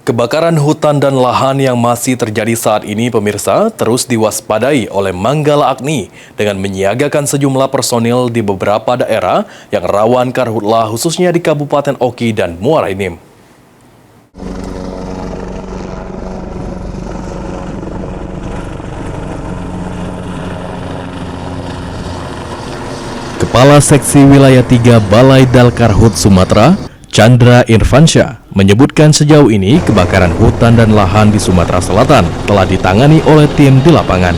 Kebakaran hutan dan lahan yang masih terjadi saat ini, pemirsa, terus diwaspadai oleh Manggala Agni dengan menyiagakan sejumlah personil di beberapa daerah yang rawan karhutlah, khususnya di Kabupaten Oki dan Muara Enim. Kepala Seksi Wilayah 3 Balai Dalkarhut Sumatera, Chandra Irfansyah, menyebutkan sejauh ini kebakaran hutan dan lahan di Sumatera Selatan telah ditangani oleh tim di lapangan.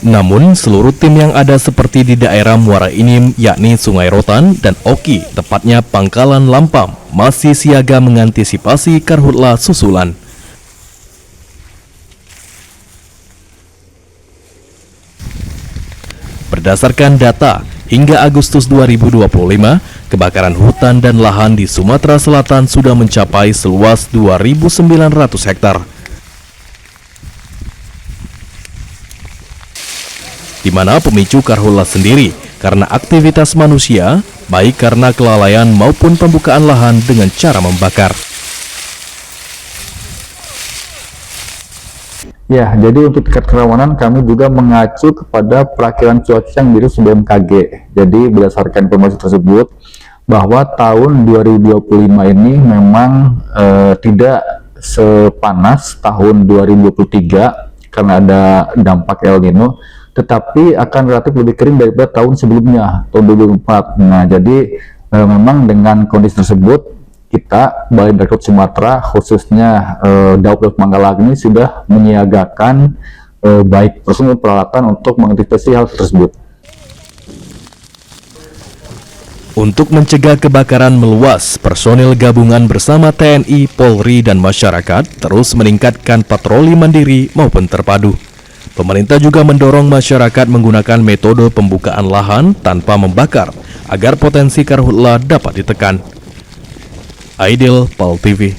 Namun, seluruh tim yang ada seperti di daerah Muara Enim, yakni Sungai Rotan dan Oki, tepatnya Pangkalan Lampam, masih siaga mengantisipasi karhutlah susulan. Berdasarkan data, hingga Agustus 2025, kebakaran hutan dan lahan di Sumatera Selatan sudah mencapai seluas 2.900 hektar. Di mana pemicu karhutlah sendiri karena aktivitas manusia, baik karena kelalaian maupun pembukaan lahan dengan cara membakar. Ya, jadi untuk tingkat kerawanan kami juga mengacu kepada perakilan cuaca yang dirilis BMKG. Jadi berdasarkan informasi tersebut, bahwa tahun 2025 ini memang tidak sepanas tahun 2023 karena ada dampak El Nino, tetapi akan relatif lebih kering daripada tahun sebelumnya, tahun 2004. Nah, jadi memang dengan kondisi tersebut, kita Balai Dalkarhut Sumatera, khususnya Daob Manggala Agni, sudah menyiagakan baik personil peralatan untuk mengantisipasi hal tersebut. Untuk mencegah kebakaran meluas, personil gabungan bersama TNI, Polri, dan masyarakat terus meningkatkan patroli mandiri maupun terpadu. Pemerintah juga mendorong masyarakat menggunakan metode pembukaan lahan tanpa membakar agar potensi karhutlah dapat ditekan. Aidil, PAL TV.